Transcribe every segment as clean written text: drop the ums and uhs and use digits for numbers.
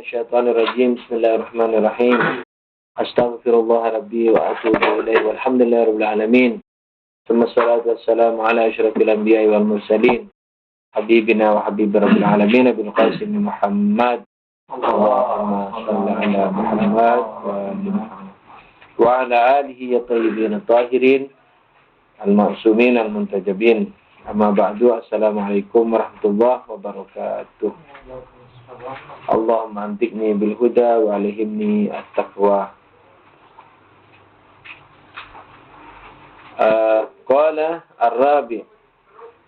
minasyaitonir rajim. Bismillahirrahmanirrahim. Astaghfirullah rabbi wa atubu ilaihi walhamdulillahi rabbil alamin. Tsumma salatu wassalamu ala asyrafil anbiya'i wal mursalin. Habibina wa habib rabbil alamin bil qasim Muhammad. Allahumma shalli ala Muhammad wa ali Muhammad. Wa ala alihi ya tayyibin tahirin al-ma'sumin al-muntajabin. Amma ba'du. Assalamualaikum warahmatullahi wabarakatuh. Allahumma antiqni bil huda wa alihimni at-taqwa. Qala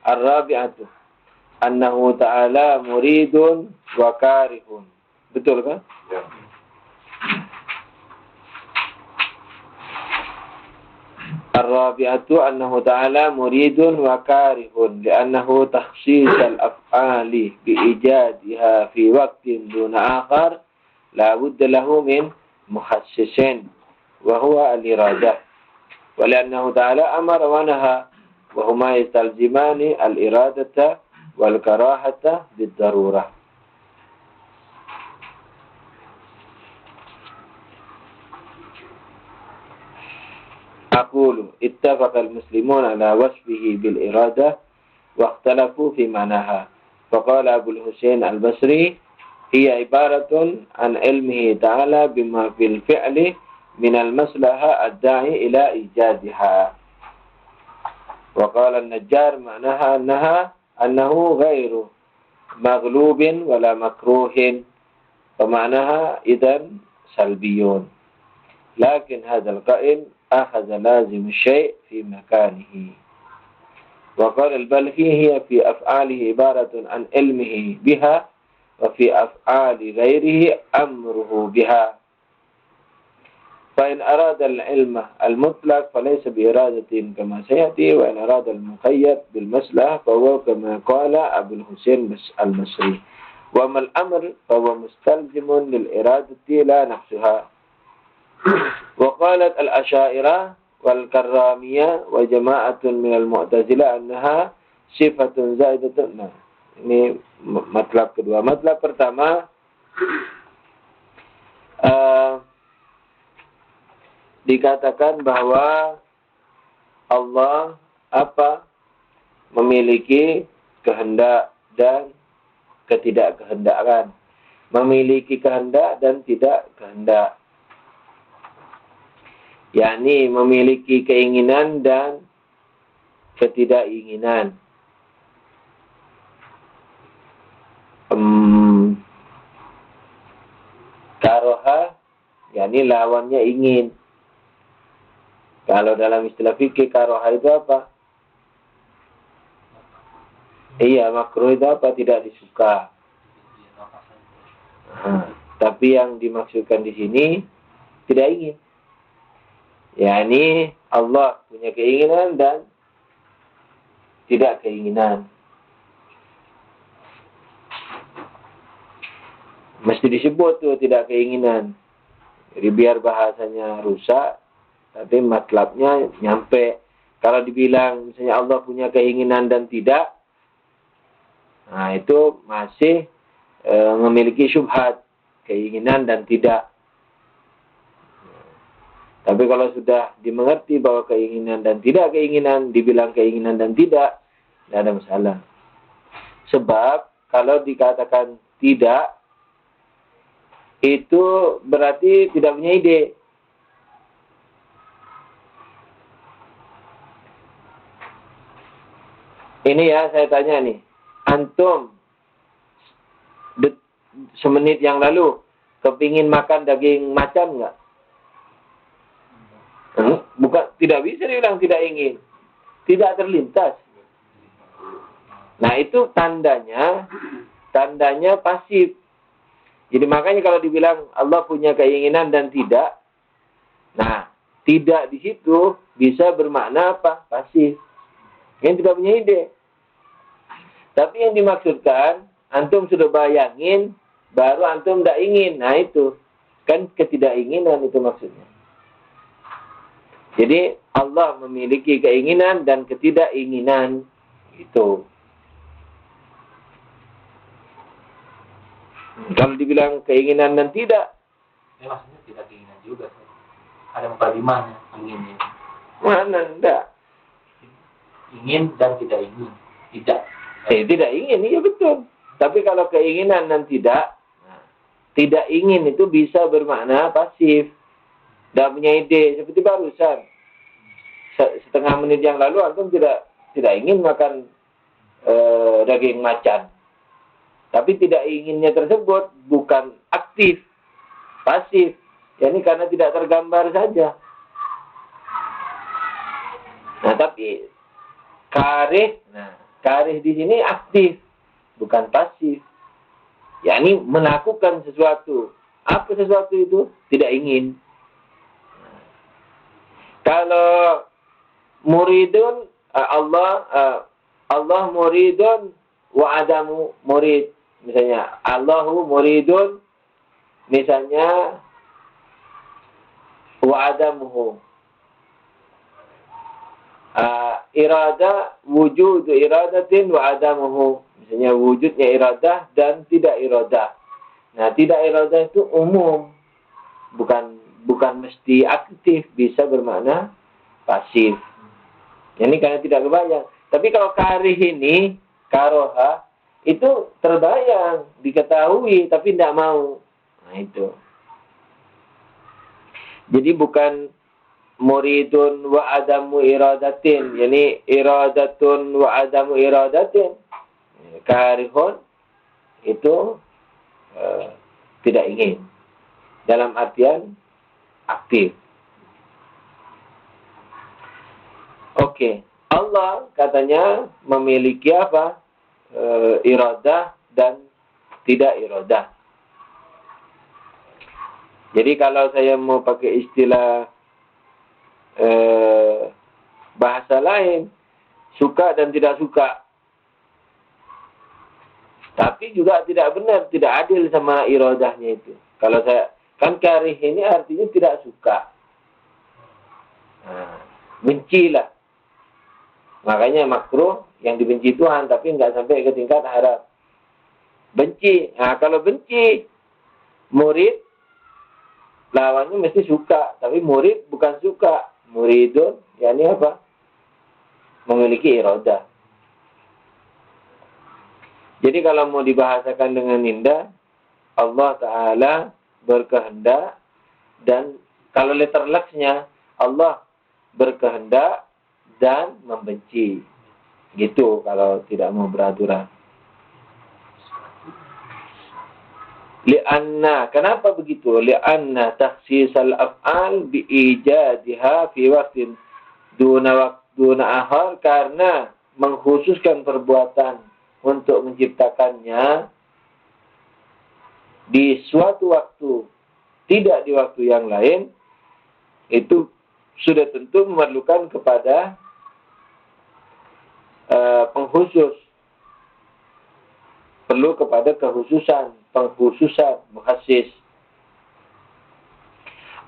ar-rabi'atu annahu ta'ala muridun wa karihun. Betul kan? Ya. Ar-rabi'atu annahu ta'ala muridun wa karihun li'annahu takhsis al-af'ali bi'ijadiha fi waqtin duna akhar la budda lahu min mukhassisin wa huwa al-iradah wa li'annahu ta'ala amara wa naha wa huma yastalzimani al-iradata wal karahata bid-darurah. Aqulu ittafaqal muslimun ala wasfihi bil iradah wa ikhtalafu fi manaha. Faqala Abu Husain al-Basri hiya ibaratun an ilmihi ta'ala bima fil fi'li min al-maslaha ad-da'i ila ijadiha. Wa qala an-Najjar ma'naha annahu ghairu maghlubin wala makruhin. Wa ma'naha idan salbiyun. Lakin hadzal qa'il أخذ لازم الشيء في مكانه. وقال البلخي هي في أفعاله عبارة عن علمه بها وفي أفعال غيره أمره بها. فإن أراد العلم المطلق فليس بإرادة كما سيأتي، وإن أراد المقيد بالمصلحة فهو كما قال أبو الحسين المصري. وأما الأمر فهو مستلزم للإرادة لا نفسها. وقالت الأشاعرة والكرامية وجماعة من المعتزلة أنها صفة زائدة. Nah, ini matlab kedua. Matlab pertama, dikatakan bahwa Allah memiliki kehendak dan ketidakkehendakan, memiliki kehendak dan tidak kehendak. yakni memiliki keinginan dan ketidakinginan. Karoha, yakni lawannya ingin. Kalau dalam istilah fikih karoha itu apa? Iya, makruh itu apa? Tidak disuka. Tapi yang dimaksudkan di sini tidak ingin. yakni Allah punya keinginan dan tidak keinginan. Mesti disebut tuh tidak keinginan. Jadi biar bahasanya rusak, tapi matlabnya nyampe. Kalau dibilang misalnya Allah punya keinginan dan tidak, nah itu masih memiliki syubhat, keinginan dan tidak. Tapi kalau sudah dimengerti bahwa keinginan dan tidak keinginan, dibilang keinginan dan tidak ada masalah. Sebab kalau dikatakan tidak, itu berarti tidak punya ide. Ini ya saya tanya nih, antum semenit yang lalu kepingin makan daging macan nggak? Bukan, tidak bisa dibilang tidak ingin. Tidak terlintas. Nah itu tandanya pasif. Jadi makanya kalau dibilang Allah punya keinginan dan tidak, nah tidak di situ bisa bermakna apa? Pasif. Yang tidak punya ide. Tapi yang dimaksudkan, antum sudah bayangin, baru antum tidak ingin. Nah itu kan ketidakinginan itu maksudnya. Jadi Allah memiliki keinginan dan ketidakinginan itu. Kalau dibilang keinginan dan tidak, maksudnya tidak keinginan juga. Ada mukadimahnya inginnya. mana enggak? Ingin dan tidak ingin. Tidak. Tidak ingin, iya betul. Tapi kalau keinginan dan tidak ingin itu bisa bermakna pasif. Tidak punya ide. Seperti barusan. Setengah menit yang lalu antum tidak ingin makan daging macan. Tapi tidak inginnya tersebut bukan aktif, pasif. Ya, ini karena tidak tergambar saja. Nah, tapi karih di sini aktif, bukan pasif. Ya, ini melakukan sesuatu. Apa sesuatu itu? Tidak ingin. Kalau muridun Allah muridun wa adamu murid. Misalnya Allahu muridun, misalnya wa adamuhu. Irada wujudu iradatin wa adamuhu. Misalnya wujudnya iradah dan tidak iradah. Nah, tidak iradah itu umum. Bukan mesti aktif, bisa bermakna pasif. Ini karena tidak kebayang. Tapi kalau karih ini, karoha, itu terbayang, diketahui, tapi tidak mau. Nah, itu. Jadi bukan muridun wa adamu iradatin. Yani iradatun wa adamu iradatin. Karihun itu tidak ingin. Dalam artian aktif. Oke. Allah katanya memiliki apa? Iradah dan tidak iradah. Jadi kalau saya mau pakai istilah bahasa lain, suka dan tidak suka. Tapi juga tidak benar, tidak adil sama iradahnya itu. Kalau saya, kan karih ini artinya tidak suka. Nah, bencilah. Makanya makruh yang dibenci Tuhan, tapi nggak sampai ke tingkat haram. Benci. Nah, kalau benci, murid, lawannya mesti suka. Tapi murid bukan suka. Muridun, yakni apa? Memiliki iradah. Jadi kalau mau dibahasakan dengan indah, Allah Ta'ala berkehendak, dan kalau letter X-nya, Allah berkehendak dan membenci. Gitu kalau tidak mau beraturan. Li'anna, kenapa begitu? Li'anna takhsisal af'al bi'ijadiha fi waqtin duna akhar, karena mengkhususkan perbuatan untuk menciptakannya di suatu waktu, tidak di waktu yang lain, itu sudah tentu memerlukan kepada pengkhusus. Perlu kepada kekhususan, pengkhususan, muhassis.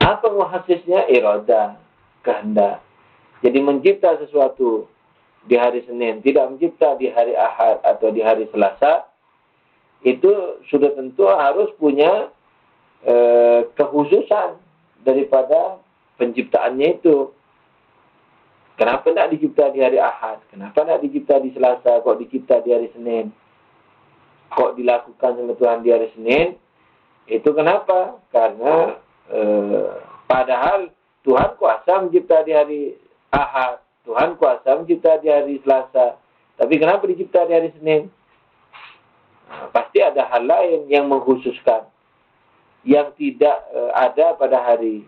Apa muhassisnya? Iradah, kehendak. Jadi mencipta sesuatu di hari Senin, tidak mencipta di hari Ahad atau di hari Selasa, itu sudah tentu harus punya kekhususan daripada penciptaannya itu. Kenapa tidak dicipta di hari Ahad? Kenapa tidak dicipta di Selasa? Kok dicipta di hari Senin? Kok dilakukan sama Tuhan di hari Senin? Itu kenapa? Karena padahal Tuhan kuasa mencipta di hari Ahad. Tuhan kuasa mencipta di hari Selasa. Tapi kenapa dicipta di hari Senin? Nah, pasti ada hal lain yang mengkhususkan. Yang tidak ada pada hari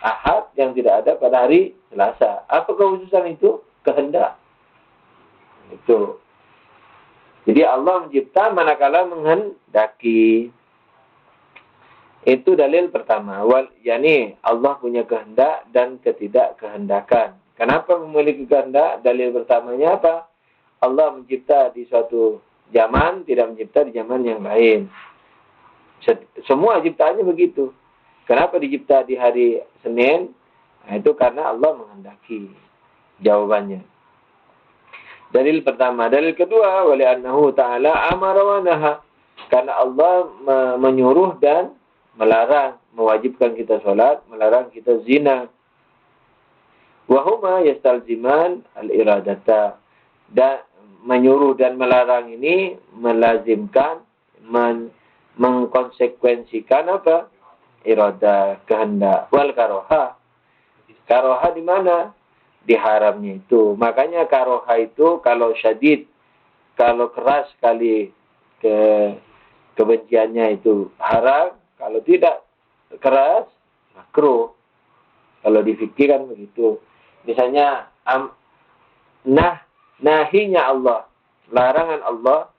Ahad, yang tidak ada pada hari Selasa. Apa kekhususan itu? Kehendak. Itu. Jadi Allah mencipta manakala menghendaki. Itu dalil pertama. Yani Allah punya kehendak dan ketidakkehendakan. Kenapa memiliki kehendak? Dalil pertamanya apa? Allah mencipta di suatu zaman, tidak mencipta di zaman yang lain. Semua ciptaannya begitu. Kenapa dicipta di hari Senin? Nah, itu karena Allah menghendaki. Jawabannya. Dalil pertama. Dalil kedua, wali annahu ta'ala amara wa naha. Karena Allah menyuruh dan melarang, mewajibkan kita sholat, melarang kita zina. Wahuma yastalziman al-iradata. Dan menyuruh dan melarang ini melazimkan, mengkonsekuensikan apa? Irada, kehendak. Wal karoha. Karoha di mana? Di haramnya itu. Makanya karoha itu kalau syadid, kalau keras sekali kebenciannya itu haram, kalau tidak keras makruh. Kalau difikirkan begitu. Misalnya nahinya Allah, larangan Allah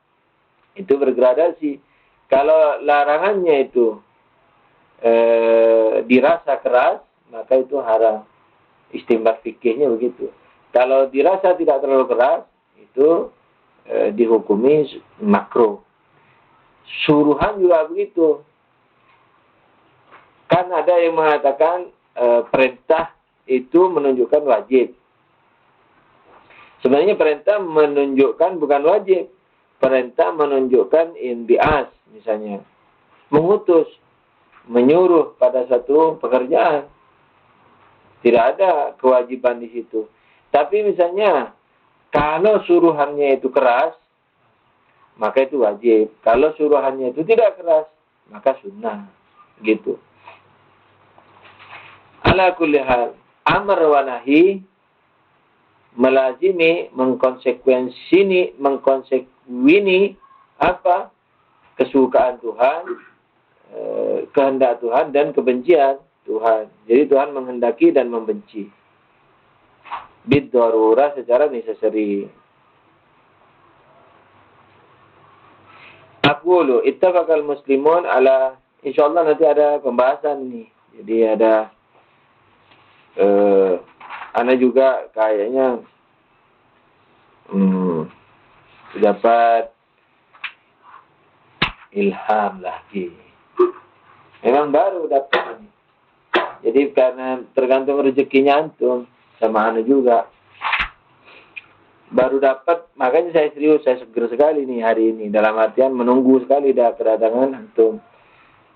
itu bergradasi. Kalau larangannya itu dirasa keras, maka itu haram. Istimbat fikihnya begitu. Kalau dirasa tidak terlalu keras, itu dihukumi makruh. Suruhan juga begitu. Kan ada yang mengatakan perintah itu menunjukkan wajib. Sebenarnya perintah menunjukkan bukan wajib. Perintah menunjukkan imbias, misalnya. Mengutus, menyuruh pada satu pekerjaan. Tidak ada kewajiban di situ. Tapi misalnya, kalau suruhannya itu keras, maka itu wajib. Kalau suruhannya itu tidak keras, maka sunnah. Gitu. Ala kulli hal, amar wa nahi melazimi, mengkonsekuini apa? Kesukaan Tuhan, kehendak Tuhan dan kebencian Tuhan. Jadi Tuhan menghendaki dan membenci. Bid darurah secara necessary. Aqulu ittafaqal muslimun ala, insyaallah nanti ada pembahasan ini. Jadi ada ana juga kayaknya dapat ilham lagi. Memang baru dapat ini. Jadi karena tergantung rezekinya antum sama ana juga. Baru dapat, makanya saya serius, saya seger sekali nih hari ini. Dalam artian menunggu sekali dah kedatangan antum.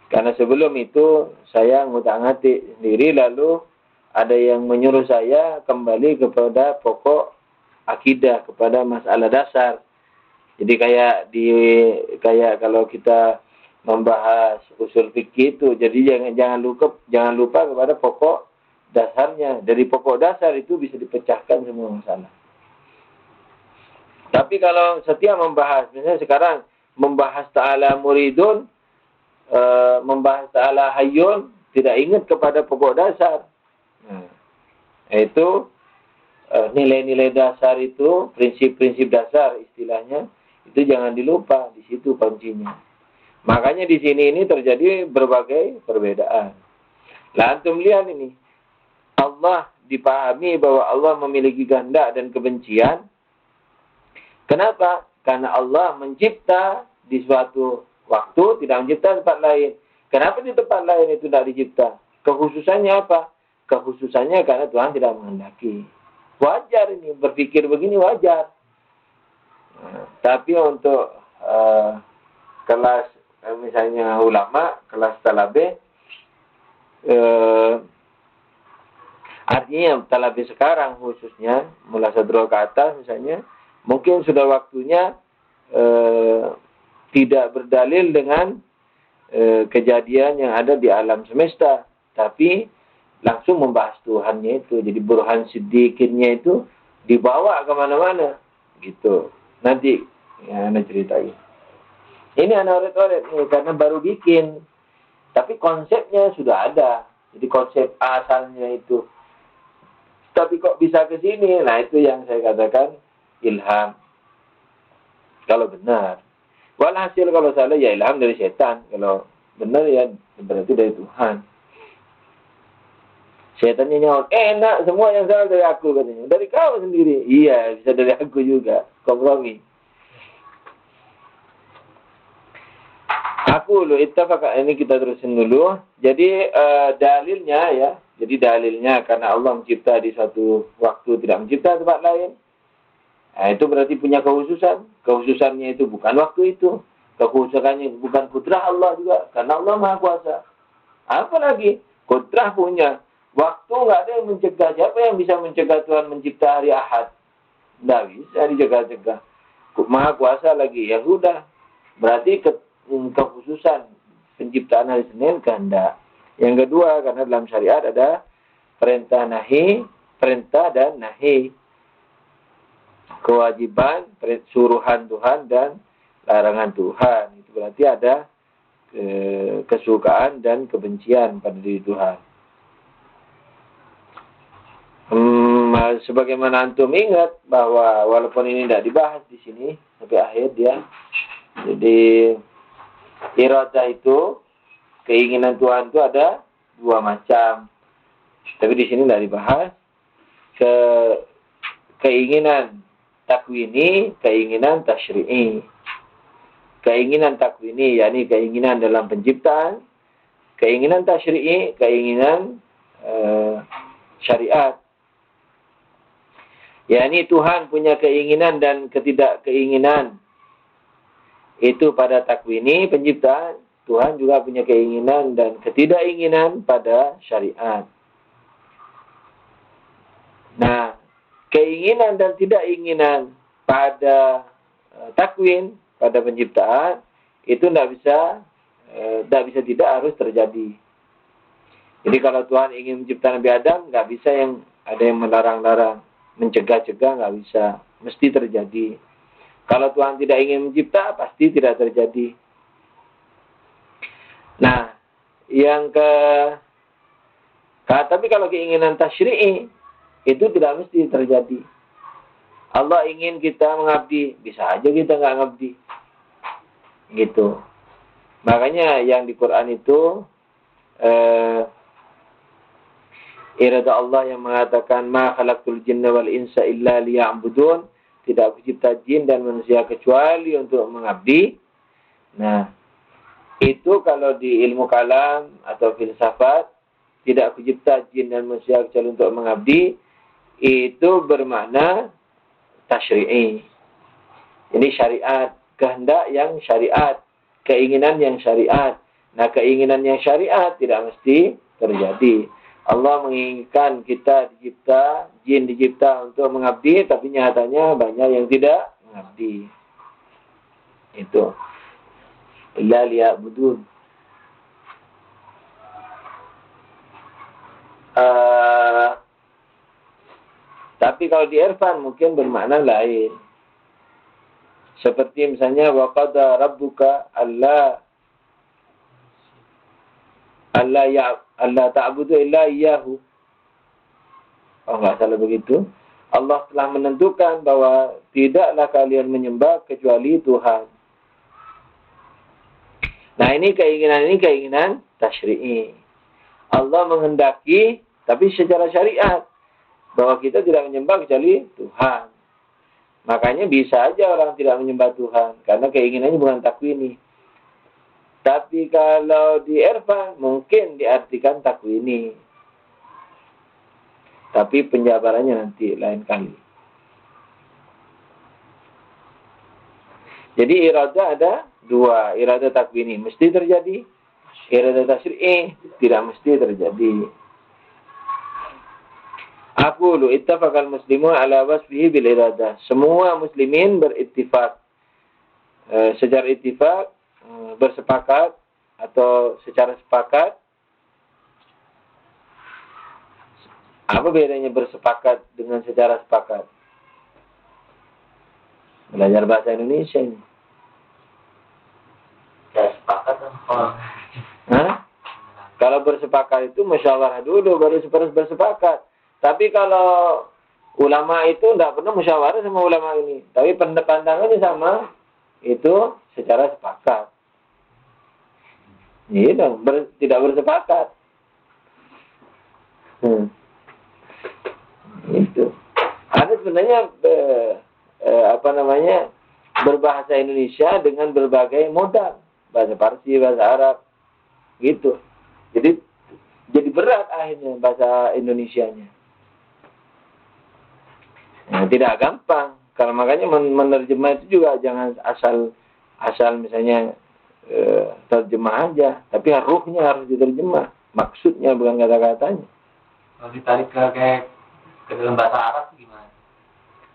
Karena sebelum itu saya ngutang-ngatik sendiri, lalu ada yang menyuruh saya kembali kepada pokok akidah, kepada masalah dasar. Jadi kayak kalau kita membahas usul fikih itu, jadi jangan lupa kepada pokok dasarnya. Dari pokok dasar itu bisa dipecahkan semua masalah. Tapi kalau setiap membahas, misalnya sekarang membahas ta'ala muridun, membahas ta'ala hayyun, tidak ingat kepada pokok dasar. Nah, itu nilai-nilai dasar itu, prinsip-prinsip dasar istilahnya, itu jangan dilupa, di situ kuncinya. Makanya di sini ini terjadi berbagai perbedaan. Lah antum lihat ini, Allah dipahami bahwa Allah memiliki kehendak dan kebencian. Kenapa? Karena Allah mencipta di suatu waktu, tidak mencipta tempat lain. Kenapa di tempat lain itu tidak dicipta? Kekhususannya apa? Kekhususannya karena Tuhan tidak menghendaki. Wajar ini, berpikir begini wajar. Nah, tapi untuk kelas misalnya ulama, kelas talabe, artinya talabe sekarang khususnya, mulai sadrul ke atas misalnya, mungkin sudah waktunya tidak berdalil dengan kejadian yang ada di alam semesta, tapi langsung membahas Tuhannya itu. Jadi burhan siddiqinnya itu dibawa kemana-mana gitu. Nanti ya anda ceritain. Ini anak oret-oret nih karena baru bikin, tapi konsepnya sudah ada. Jadi konsep asalnya itu, tapi kok bisa ke sini? Nah itu yang saya katakan ilham. Kalau benar, walhasil kalau salah ya ilham dari setan. Kalau benar ya berarti dari Tuhan. Setannya nyaut, enak semua yang salah dari aku katanya. Dari kau sendiri. Iya, bisa dari aku juga. Kompromi. Aku loh, ittafaqa, ini kita terusin dulu. Jadi dalilnya ya. Jadi dalilnya karena Allah mencipta di suatu waktu, tidak mencipta tempat lain. Nah, itu berarti punya kekhususan. Kekhususannya itu bukan waktu itu. Kekhususannya bukan kudrah Allah juga, karena Allah Maha Kuasa. Apalagi kudrah punya. Waktu nggak ada yang mencegah. Siapa yang bisa mencegah Tuhan mencipta hari Ahad? Nggak bisa dicegah-cegah. Maha Kuasa lagi. Ya sudah. Berarti kekhususan penciptaan hari Senin kehendak. Yang kedua, karena dalam syariat ada perintah dan nahi. Kewajiban, suruhan Tuhan dan larangan Tuhan. Itu berarti ada kesukaan dan kebencian pada diri Tuhan. Sebagaimana antum ingat bahwa walaupun ini tidak dibahas di sini sampai akhir dia. Jadi iradah itu, keinginan Tuhan itu ada dua macam. Tapi di sini tidak dibahas. Keinginan takwini, keinginan tasyri'i. Keinginan takwini, yakni keinginan dalam penciptaan. Keinginan tasyri'i, keinginan syariat. Yakni Tuhan punya keinginan dan ketidakkeinginan. Itu pada takwini, penciptaan. Tuhan juga punya keinginan dan ketidakkinginan pada syariat. Nah, keinginan dan tidakkinginan pada takwin, pada penciptaan, itu tidak bisa tidak harus terjadi. Jadi kalau Tuhan ingin mencipta Nabi Adam, nggak bisa yang ada yang melarang-larang, mencegah-cegah, nggak bisa, mesti terjadi. Kalau Tuhan tidak ingin mencipta, pasti tidak terjadi. Nah, tapi kalau keinginan tasyri'i, itu tidak mesti terjadi. Allah ingin kita mengabdi, bisa aja kita nggak ngabdi. Gitu. Makanya yang di Quran itu irada Allah yang mengatakan ma khalaqtul jinna wal insa illa liya'budun, tidak aku cipta jin dan manusia kecuali untuk mengabdi. Nah, itu kalau di ilmu kalam atau filsafat, tidak aku cipta jin dan manusia kecuali untuk mengabdi, itu bermakna tasyri'i. Ini syariat, kehendak yang syariat, keinginan yang syariat. Nah, keinginan yang syariat tidak mesti terjadi. Allah menginginkan kita dicipta, jin dicipta untuk mengabdi, tapi nyatanya banyak yang tidak mengabdi. Itu. Illa liya'budun. Tapi kalau di irfan mungkin bermakna lain. Seperti misalnya wa qada rabbuka alla ta'budu illa iyyahu. Oh, enggak salah begitu. Allah telah menentukan bahwa tidaklah kalian menyembah kecuali Tuhan. Nah, ini keinginan tasyri'i. Allah menghendaki tapi secara syariat bahwa kita tidak menyembah kecuali Tuhan. Makanya bisa aja orang tidak menyembah Tuhan karena keinginannya bukan takwini. Tapi kalau di irfan mungkin diartikan takwini. Tapi penjabarannya nanti lain kali. Jadi iradah ada dua. Iradah takwini mesti terjadi. Iradah tasyri'i tidak mesti terjadi. Aqulu ittafaqal muslimun ala wasfihi bil iradah. Semua muslimin berittifaq. Secara ittifaq, bersepakat atau secara sepakat. Apa bedanya bersepakat dengan secara sepakat? Belajar bahasa Indonesia ini. Ya sepakat kan. Kalau bersepakat itu musyawarah dulu baru bersepakat. Tapi kalau ulama itu tidak pernah musyawarah sama ulama ini. Tapi pandangannya sama, itu secara sepakat. Iya dong, tidak bersepakat. Itu. Ada sebenarnya berbahasa Indonesia dengan berbagai modal, bahasa Parsi, bahasa Arab, gitu. Jadi berat akhirnya bahasa Indonesianya. Nah, tidak gampang. Kalau makanya menerjemah itu juga jangan asal asal misalnya terjemah aja, tapi ruhnya harus diterjemah, maksudnya bukan kata-katanya. Kalau ditarik ke dalam bahasa Arab gimana?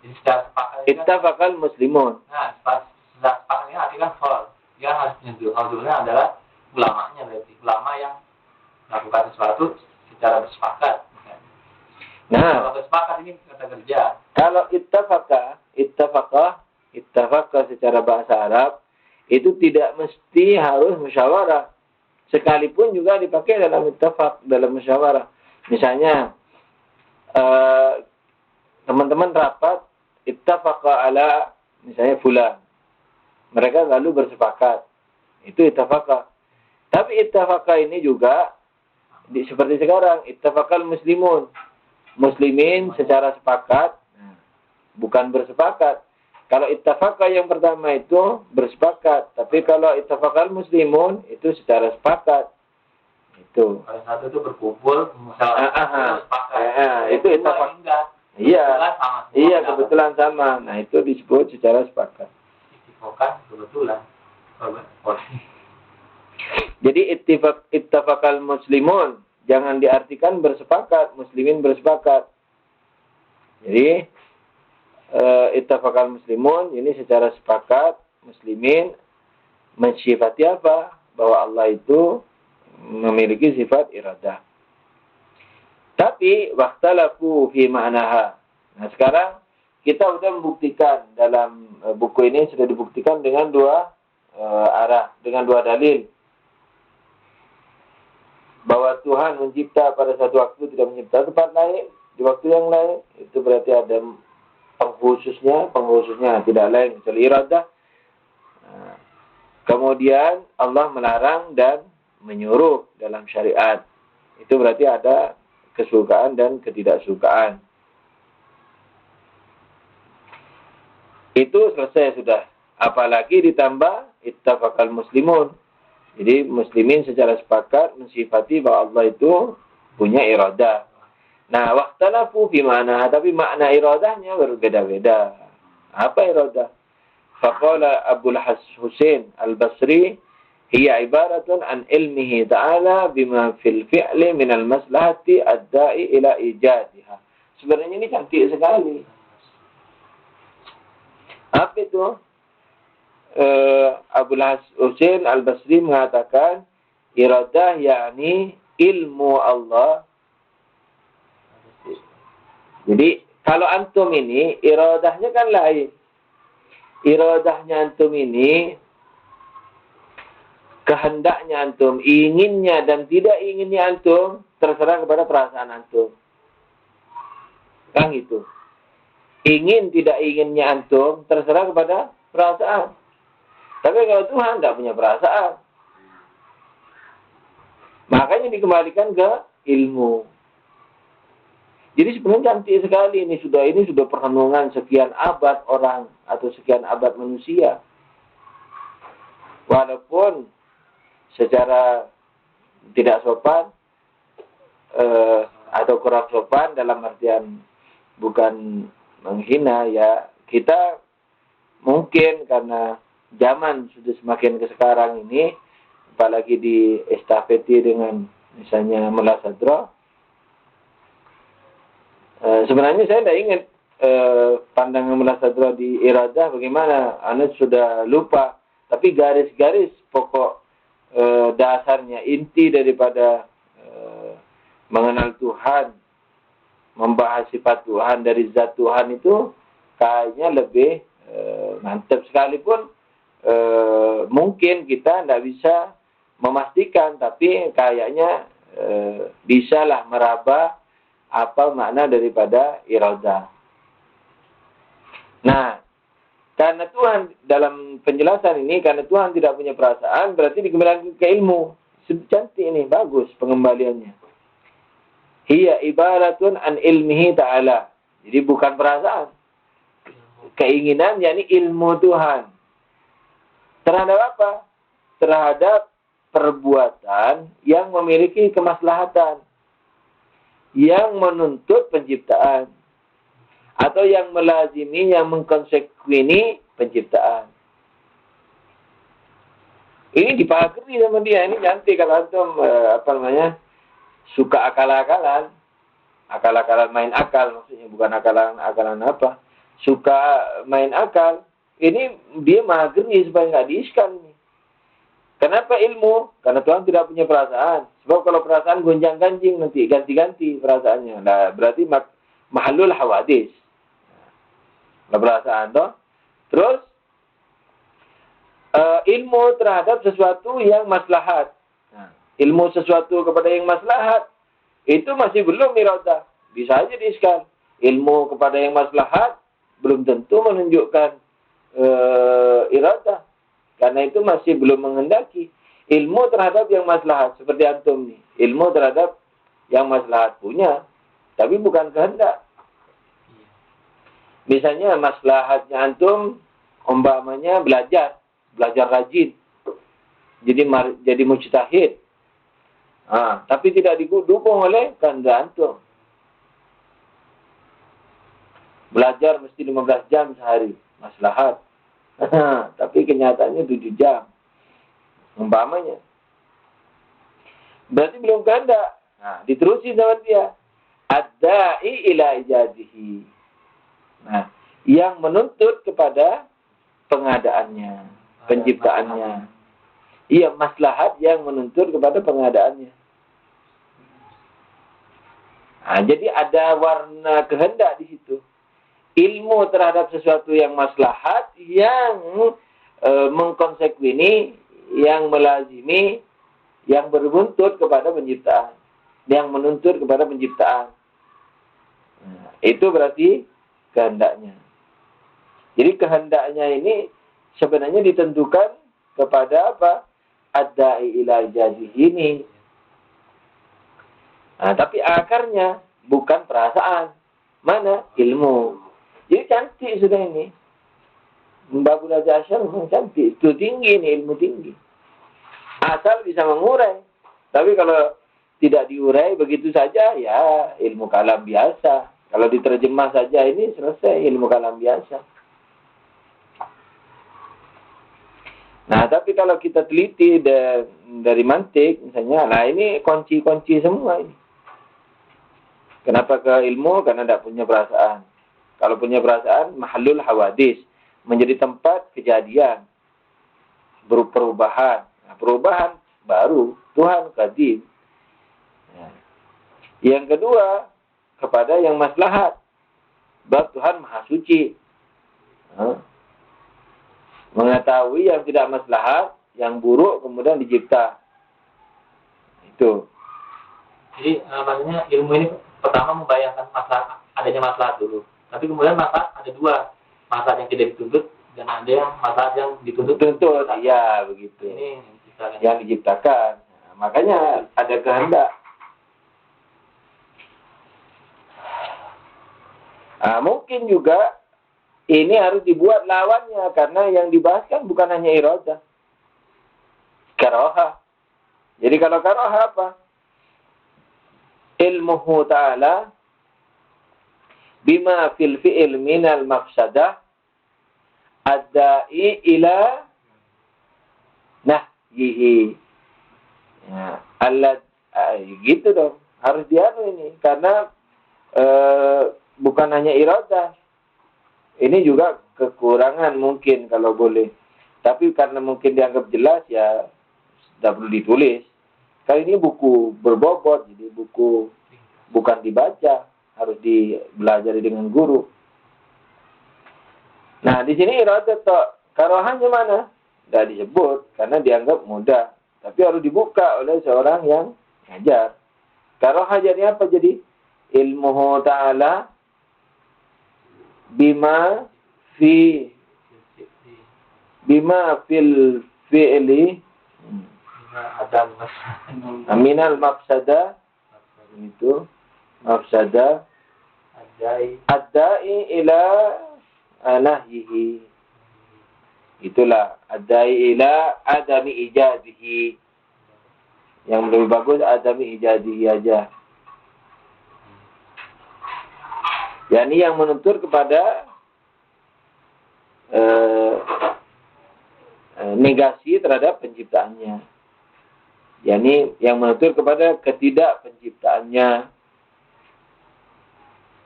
Jadi secara sepakat Ittafaqal muslimun. Nah, secara sepakat ini artinya hal. Yang harus menyentuh hal adalah ulamanya, berarti ulama yang melakukan sesuatu secara bersepakat. Nah, kalau bersepakat ini kata kerja. Kalau ittafaqa secara bahasa Arab itu tidak mesti harus musyawarah. Sekalipun juga dipakai dalam ittafaq, dalam musyawarah. Misalnya teman-teman rapat ittafaqa ala misalnya fulan. Mereka lalu bersepakat. Itu ittafaqa. Tapi ittafaqa ini juga seperti sekarang ittafaqal muslimun. Muslimin secara sepakat, bukan bersepakat. Kalau ittafaqa yang pertama itu bersepakat, tapi kalau ittafaqal muslimun itu secara sepakat. Itu. Kalau satu itu berkumpul, sepakat. Itu ittafaq. Iya, kebetulan sama. Nah, itu disebut secara sepakat. Ittifaqan kebetulan. Jadi ittafaqal muslimun jangan diartikan bersepakat, muslimin bersepakat. Jadi ittafaqal muslimun ini secara sepakat, muslimin mensifati apa? Bahwa Allah itu memiliki sifat iradah. Tapi waqtalafu fi ma'naha. Nah, sekarang kita sudah membuktikan dalam buku ini sudah dibuktikan dengan dua arah, dengan dua dalil. Bahwa Tuhan mencipta pada satu waktu, tidak mencipta tempat lain di waktu yang lain. Itu berarti ada pengkhususnya tidak lain kecuali iradah. Nah, kemudian Allah melarang dan menyuruh dalam syariat. Itu berarti ada kesukaan dan ketidaksukaan. Itu selesai sudah. Apalagi ditambah ittafaqal muslimun. Jadi muslimin secara sepakat mensifati bahwa Allah itu punya iradah. Nah, waqtalafu fi ma'na, tapi makna iradahnya berbeda-beda. Apa iradah? Faqala Abul Husain Al-Basri, hiya ibaratun an ilmihi ta'ala bima fil fi'li min al-maslahati ad-da'i ila ijadiha. Sebenarnya ini cantik sekali. Apa itu? Abul Husain Al-Basri mengatakan iradah yakni ilmu Allah. Jadi kalau antum ini iradahnya kan lain. Iradahnya antum ini kehendaknya antum, inginnya dan tidak inginnya antum terserah kepada perasaan antum. Kan gitu. Ingin tidak inginnya antum terserah kepada perasaan. Tapi kalau Tuhan tidak punya perasaan. Makanya dikembalikan ke ilmu. Jadi sebenarnya cantik sekali ini sudah perhenungan sekian abad orang atau sekian abad manusia. Walaupun secara tidak sopan atau kurang sopan dalam artian bukan menghina ya, kita mungkin karena zaman sudah semakin ke sekarang ini, apalagi di estafeti dengan misalnya Mullah Sadra. Sebenarnya saya tidak ingat pandangan Mullah Sadra di iradah bagaimana. Anda sudah lupa. Tapi garis-garis pokok dasarnya, inti daripada mengenal Tuhan, membahas sifat Tuhan dari zat Tuhan itu kayaknya lebih mantap sekalipun. Mungkin kita tidak bisa memastikan, tapi kayaknya bisalah meraba apa makna daripada iradah. Nah, karena Tuhan dalam penjelasan ini, karena Tuhan tidak punya perasaan, berarti dikembalikan ke ilmu. Cantik ini, bagus pengembaliannya. Hiya ibaratun an ilmihi ta'ala. Jadi bukan perasaan. Keinginan, yakni ilmu Tuhan. Terhadap apa? Terhadap perbuatan yang memiliki kemaslahatan. Yang menuntut penciptaan. Atau yang melazimi, yang mengkonsekueni penciptaan. Ini dipagari sama dia. Ini cantik kalau antum suka akal-akalan. Akal-akalan main akal maksudnya, bukan akalan apa. Suka main akal. Ini dia magari supaya nggak diiskal nih. Kenapa ilmu? Karena Tuhan tidak punya perasaan. Sebab kalau perasaan gonjang-ganjing nanti ganti-ganti perasaannya. Nah, berarti mahallul hawadis. Nah, perasaan toh. Terus ilmu terhadap sesuatu yang maslahat. Nah, ilmu sesuatu kepada yang maslahat itu masih belum iradah. Bisa aja diiskal. Ilmu kepada yang maslahat belum tentu menunjukkan iradah. Karena itu masih belum menghendaki. Ilmu terhadap yang maslahat. Seperti antum nih. Ilmu terhadap yang maslahat punya. Tapi bukan kehendak. Misalnya maslahatnya antum. Umpamanya belajar. Belajar rajin. Jadi mujtahid. Tapi tidak didukung oleh kehendak antum. Belajar mesti 15 jam sehari. Maslahat. Tapi kenyataannya 7 jam. Umpamanya. Berarti belum kehendak. Nah, diterusi sama dia. Ad-da'i ila ijadihi. Nah, yang menuntut kepada pengadaannya, penciptaannya. Iya, maslahat yang menuntut kepada pengadaannya. Nah, jadi ada warna kehendak di situ. Ilmu terhadap sesuatu yang maslahat, yang mengkonsekueni, yang melazimi, yang berbuntut kepada penciptaan, yang menuntut kepada penciptaan. Nah, itu berarti kehendaknya. Jadi kehendaknya ini sebenarnya ditentukan kepada apa? Ad-da'i ila jazih ini. Nah, tapi akarnya bukan perasaan. Mana? Ilmu. Jadi cantik sudah ini. Mbak Bula Jasyar memang cantik. Itu tinggi nih, ilmu tinggi. Asal bisa mengurai. Tapi kalau tidak diurai begitu saja, ya ilmu kalam biasa. Kalau diterjemah saja ini selesai ilmu kalam biasa. Nah, tapi kalau kita teliti dari mantik, misalnya, nah ini kunci-kunci semua ini. Kenapa ke ilmu? Karena tidak punya perasaan. Kalau punya perasaan, mahallul hawadis. Menjadi tempat kejadian. Perubahan. Nah, perubahan baru. Tuhan qadim. Nah. Yang kedua, kepada yang maslahat. Sebab Tuhan maha suci. Nah. Mengetahui yang tidak maslahat, yang buruk kemudian dicipta. Itu. Jadi maksudnya ilmu ini pertama membayangkan masalah, adanya masalah dulu. Tapi kemudian masalah ada dua, masalah yang tidak dituntut dan ada yang masalah yang dituntut. Tuntut, iya begitu. Ini yang diciptakan. Nah, makanya ada kehendak. Nah, mungkin juga ini harus dibuat lawannya karena yang dibahaskan bukan hanya iradah. Karaha. Jadi kalau karaha apa? Ilmuhu ta'ala bima fil fi'il minal mafsadah ad-da'i ila nahyihi. Ya, gitu dong. Harus dianu ini karena bukan hanya iradah. Ini juga kekurangan mungkin kalau boleh. Tapi karena mungkin dianggap jelas ya tidak perlu ditulis. Kali ini buku berbobot, jadi buku bukan dibaca, harus dibelajari dengan guru. Nah, di sini iradah karohannya mana? Tidak disebut, karena dianggap mudah. Tapi harus dibuka oleh seorang yang ngajar. Karohah jadi apa? Jadi ilmuhu ta'ala bima fil fi'li aminal mafsada itu mafsada ad-da'i ila nahyihi. Itulah ad-da'i ila adami ijadihi. Yang lebih bagus adami ijadihi aja. Yani yang menuntut kepada negasi terhadap penciptaannya. yakni yang menutur kepada ketidakpenciptaannya.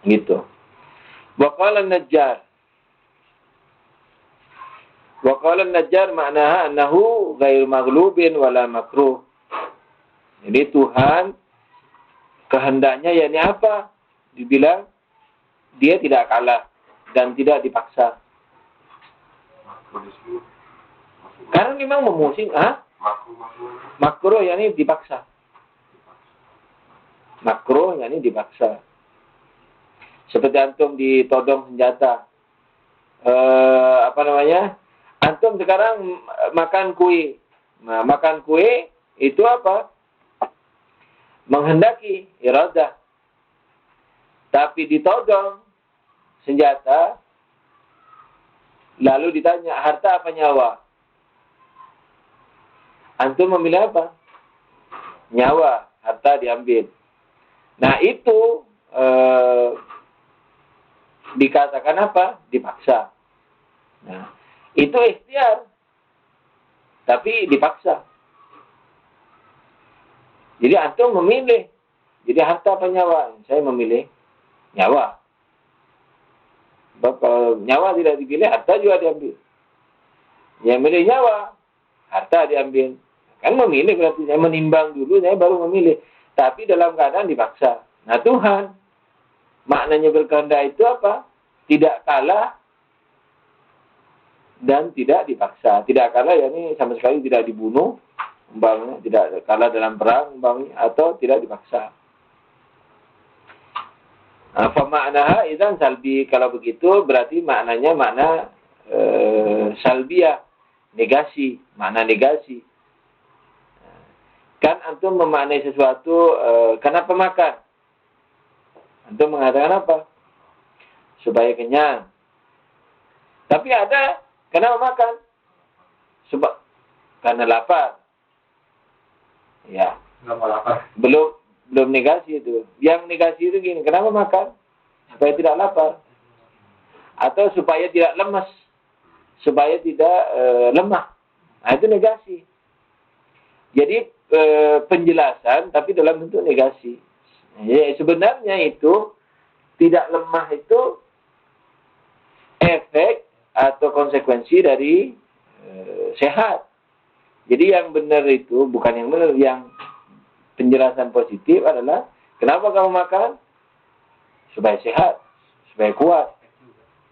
Gitu. Wa qala an-Najjar. Wa qala an-Najjar ma'naha annahu ghairu maghlubin wala makruh. Jadi Tuhan kehendaknya yakni apa? Dibilang dia tidak kalah dan tidak dipaksa. Karena memang memusing, makruh yakni dipaksa. Makruh yakni dipaksa. Seperti antum ditodong senjata. Antum sekarang makan kue. Nah, makan kue itu apa? Menghendaki iradah. Tapi ditodong senjata. Lalu ditanya, harta apa nyawa? Antum memilih apa? Nyawa, harta diambil. Nah itu dikatakan apa? Dipaksa. Nah, itu ikhtiar. Tapi dipaksa. Jadi antum memilih. Jadi harta apa nyawa? Saya memilih nyawa. Sebab kalau nyawa tidak dipilih, harta juga diambil. Yang milih nyawa, harta diambil. Kan memilih berarti saya menimbang dulu, saya baru memilih. Tapi dalam keadaan dipaksa. Nah Tuhan, maknanya berkehendak itu apa? Tidak kalah dan tidak dipaksa. Tidak kalah yakni sama sekali tidak dibunuh, umpamanya, tidak kalah dalam perang, umpamanya, atau tidak dipaksa. Apa maknaha idzan salbi? Kalau begitu berarti maknanya makna salbiah, negasi, makna negasi. Kan antum memaknai sesuatu, kenapa makan? Antum mengatakan apa? Supaya kenyang. Tapi ada, kenapa makan? Sebab karena lapar. Ya. Nggak mau lapar. Belum negasi itu. Yang negasi itu gini, kenapa makan? Supaya tidak lapar. Atau supaya tidak lemas. Supaya tidak lemah. Nah itu negasi. Jadi penjelasan tapi dalam bentuk negasi. Ya, sebenarnya itu tidak lemah itu efek atau konsekuensi dari sehat. Jadi yang benar itu bukan yang benar, yang penjelasan positif adalah kenapa kamu makan? Supaya sehat, supaya kuat.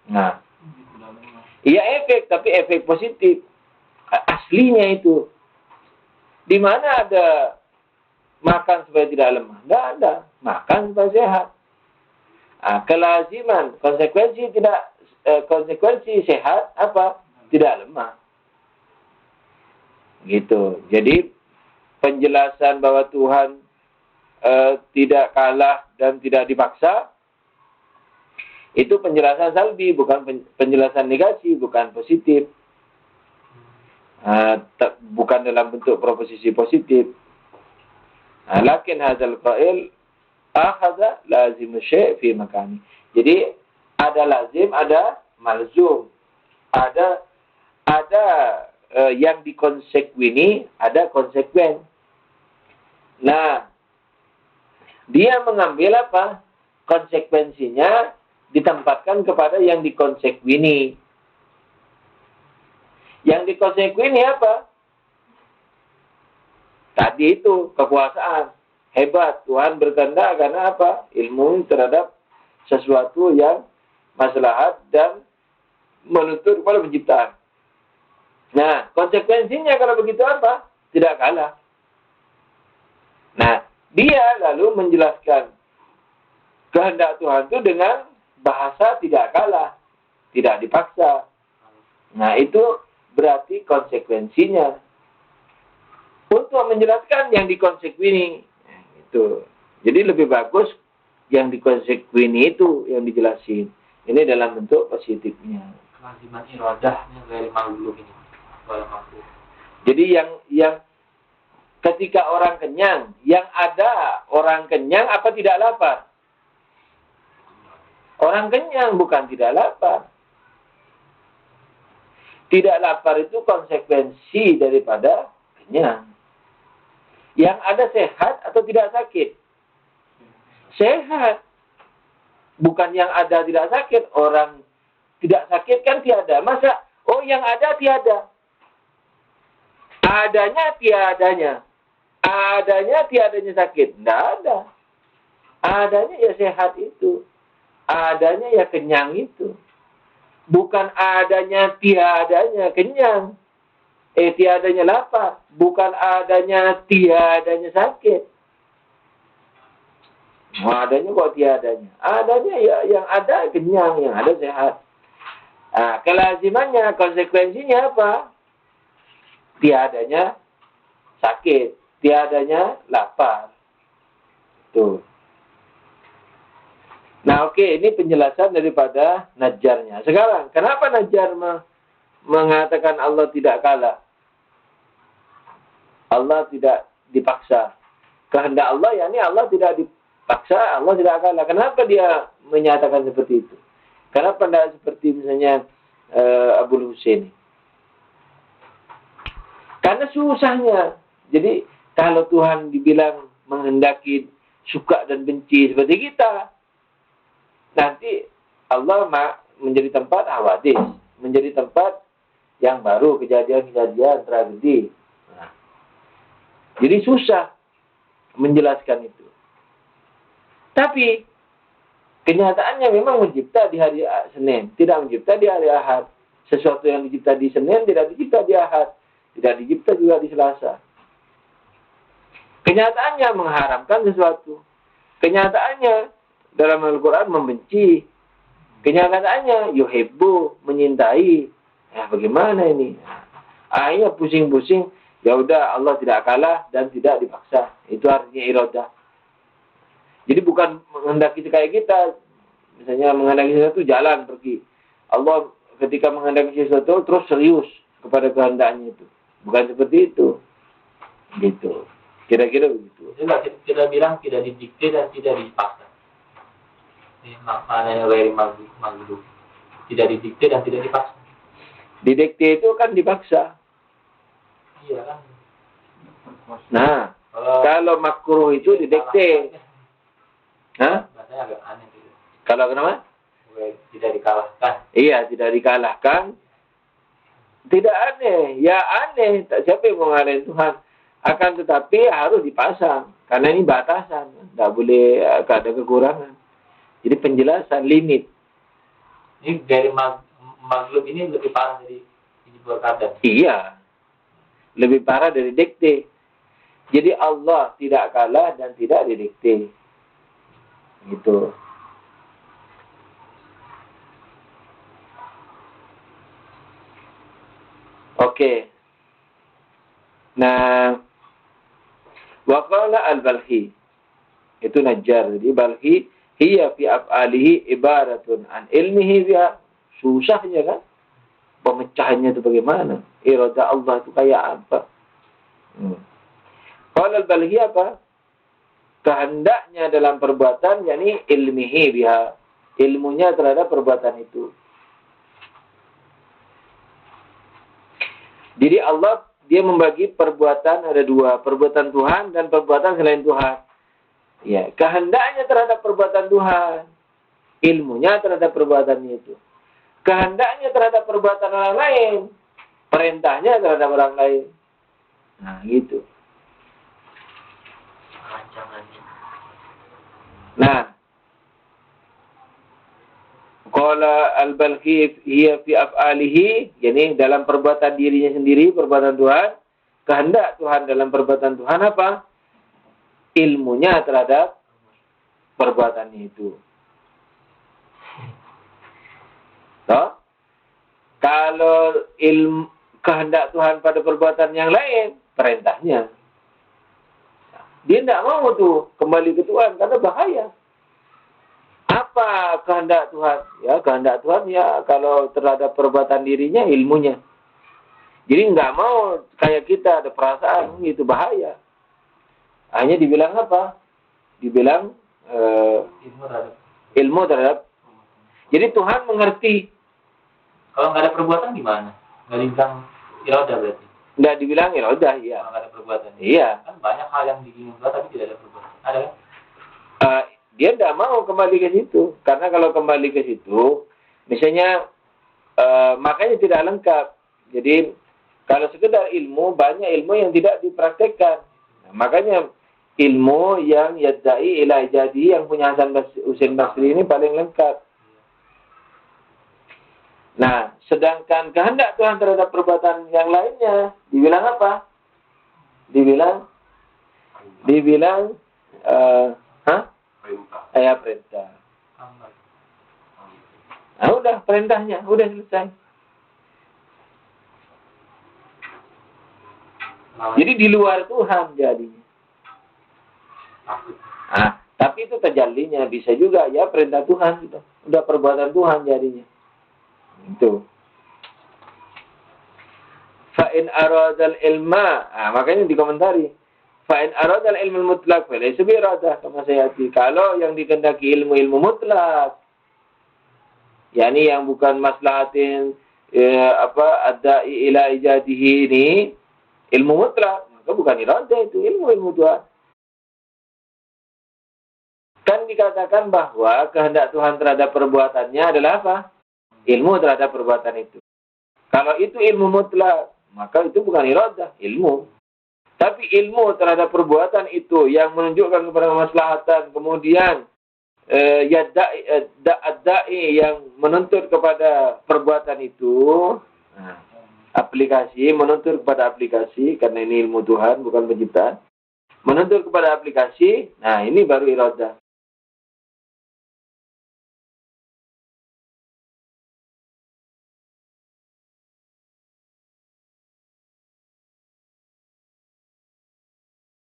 Nah, iya efek, tapi efek positif. Aslinya itu. Di mana ada makan supaya tidak lemah? Tidak ada. Makan supaya sehat. Nah, kelaziman, konsekuensi sehat apa? Tidak lemah. Gitu. Jadi penjelasan bahwa Tuhan tidak kalah dan tidak dipaksa itu penjelasan salbi, bukan penjelasan negasi, bukan positif. Bukan dalam bentuk proposisi positif. Lakin hadzal qail akhadha lazim syai' fi makani. Jadi ada lazim, ada malzum. Ada yang dikonsekuini, ada konsekuen. Nah, dia mengambil apa? Konsekuensinya ditempatkan kepada yang dikonsekuini. Yang dikonsekuini apa? Tadi itu kekuasaan. Hebat. Tuhan berkehendak karena apa? Ilmu terhadap sesuatu yang maslahat dan menuntut kepada penciptaan. Nah, konsekuensinya kalau begitu apa? Tidak kalah. Nah, dia lalu menjelaskan kehendak Tuhan itu dengan bahasa tidak kalah, tidak dipaksa. Nah, itu berarti konsekuensinya. Untuk menjelaskan yang dikonsekuini. Itu. Jadi lebih bagus yang dikonsekuini itu yang dijelasin. Ini dalam bentuk positifnya. Kelaziman iradahnya dari maghlub ini. Jadi yang ketika orang kenyang, yang ada orang kenyang apa tidak lapar? Orang kenyang bukan tidak lapar. Tidak lapar itu konsekuensi daripada kenyang. Yang ada sehat atau tidak sakit? Sehat. Bukan yang ada tidak sakit. Orang tidak sakit kan tiada. Masa, yang ada tiada. Adanya tiadanya. Adanya tiadanya sakit. Tidak ada. Adanya ya sehat itu. Adanya ya kenyang itu. Bukan adanya tiadanya kenyang. Tiadanya lapar. Bukan adanya tiadanya sakit. Adanya kok tiadanya. Adanya ya yang ada kenyang, yang ada sehat. Nah, kelazimannya, konsekuensinya apa? Tiadanya sakit. Tiadanya lapar. Tuh. Nah, oke, ini penjelasan daripada Najjarnya. Sekarang, kenapa Najjar mengatakan Allah tidak kalah? Allah tidak dipaksa. Kehendak Allah, yakni Allah tidak dipaksa, Allah tidak kalah. Kenapa dia menyatakan seperti itu? Kenapa tidak seperti misalnya Abul Husain? Karena susahnya. Jadi, kalau Tuhan dibilang menghendaki suka dan benci seperti kita, nanti Allah menjadi tempat hawadis, menjadi tempat yang baru, kejadian-kejadian, tragedi. Nah, jadi susah menjelaskan itu. Tapi kenyataannya memang mencipta di hari Senin, tidak mencipta di hari Ahad. Sesuatu yang dicipta di Senin tidak dicipta di Ahad, tidak dicipta juga di Selasa. Kenyataannya mengharamkan sesuatu. Kenyataannya dalam Al-Quran membenci. Kenyataannya yuhibbu, menyintai. Bagaimana ini? Akhirnya pusing-pusing. Ya udah, Allah tidak kalah dan tidak dipaksa. Itu artinya iradah. Jadi bukan menghendaki kayak kita. Misalnya menghendaki sesuatu, jalan pergi. Allah ketika menghendaki sesuatu terus serius kepada kehendaknya itu. Bukan seperti itu. Gitu. Kira-kira begitu. Kita bilang tidak didikte dan tidak dipaksa. Ini maknanya dari maghlub. Tidak didikte dan tidak dipaksa. Didikte itu kan dipaksa. Iya kan. Nah, kalau makruh itu didikte. Hah? Bahasanya agak aneh gitu. Kalau kenapa? Tidak dikalahkan. Iya, tidak dikalahkan. Tidak aneh. Ya aneh. Siapa yang mau ngalahin Tuhan? Akan tetapi harus dipasang. Karena ini batasan. Tidak boleh ada kekurangan. Jadi penjelasan limit. Ini dari maghlub ini lebih parah dari ijibur qadar. Iya. Lebih parah dari dikte. Jadi Allah tidak kalah dan tidak didikte. Gitu. Oke. Nah, waqala al-Balhi. Itu Najjar. Jadi Balhi hiya fi af'alihi ibaratun an ilmihi biha. Susahnya kan? Pemecahannya itu bagaimana? Iradah Allah itu kayak apa? Qala al-Balhi apa? Kehendaknya dalam perbuatan, yakni ilmihi biha. Ilmunya terhadap perbuatan itu. Jadi Allah, dia membagi perbuatan ada dua. Perbuatan Tuhan dan perbuatan selain Tuhan. Ya, kehendaknya terhadap perbuatan Tuhan. Ilmunya terhadap perbuatannya itu. Kehendaknya terhadap perbuatan orang lain. Perintahnya terhadap orang lain. Nah, gitu. Nah, qala al-Balhi hiya fi af'alihi, yakni dalam perbuatan dirinya sendiri, perbuatan Tuhan. Kehendak Tuhan dalam perbuatan Tuhan apa? Ilmunya terhadap perbuatannya itu. Toh? Kalau kehendak Tuhan pada perbuatan yang lain, perintahnya. Dia tidak mau tuh kembali ke Tuhan karena bahaya. Apa kehendak Tuhan? Ya, kehendak Tuhan ya kalau terhadap perbuatan dirinya ilmunya. Jadi nggak mau kayak kita ada perasaan itu bahaya. Hanya dibilang apa? Dibilang ilmu terhadap. Jadi Tuhan mengerti. Kalau nggak ada perbuatan gimana? Nggak dibilang iroda berarti. Nggak dibilang irodah, iya. Kalau nggak ada perbuatan. Iya. Kan banyak hal yang diinginkan tapi tidak ada perbuatan. Ada kan? Dia tidak mau kembali ke situ. Karena kalau kembali ke situ, misalnya, makanya tidak lengkap. Jadi, kalau sekedar ilmu, banyak ilmu yang tidak dipraktekkan. Nah, makanya ilmu yang yadda'i ila jadi yang punya Hasan Husain Basri ini paling lengkap. Nah, sedangkan kehendak Tuhan terhadap perbuatan yang lainnya, dibilang apa? Dibilang, perintah. Nah, udah perintahnya, udah selesai. Jadi di luar Tuhan jadinya. Tapi itu tajallinya bisa juga ya perintah Tuhan gitu. Udah perbuatan Tuhan jadinya. Itu. Fa in aradal ilma, makanya dikomentari. Fa in aradal ilmu mutlaq fa laysa bi iradah kama sayati. Kalau yang dikehendaki ilmu mutlak, yakni yang bukan maslahatin adda'i ila ijadihi ini ilmu mutlak, maka bukan iradah, itu ilmu Tuhan. Kan dikatakan bahwa kehendak Tuhan terhadap perbuatannya adalah apa? Ilmu terhadap perbuatan itu. Kalau itu ilmu mutlak, maka itu bukan iradah, ilmu. Tapi ilmu terhadap perbuatan itu yang menunjukkan kepada kemaslahatan, kemudian da'i yang menuntut kepada perbuatan itu, aplikasi, menuntut kepada aplikasi, karena ini ilmu Tuhan, bukan penciptaan. Menuntut kepada aplikasi, nah ini baru iradah.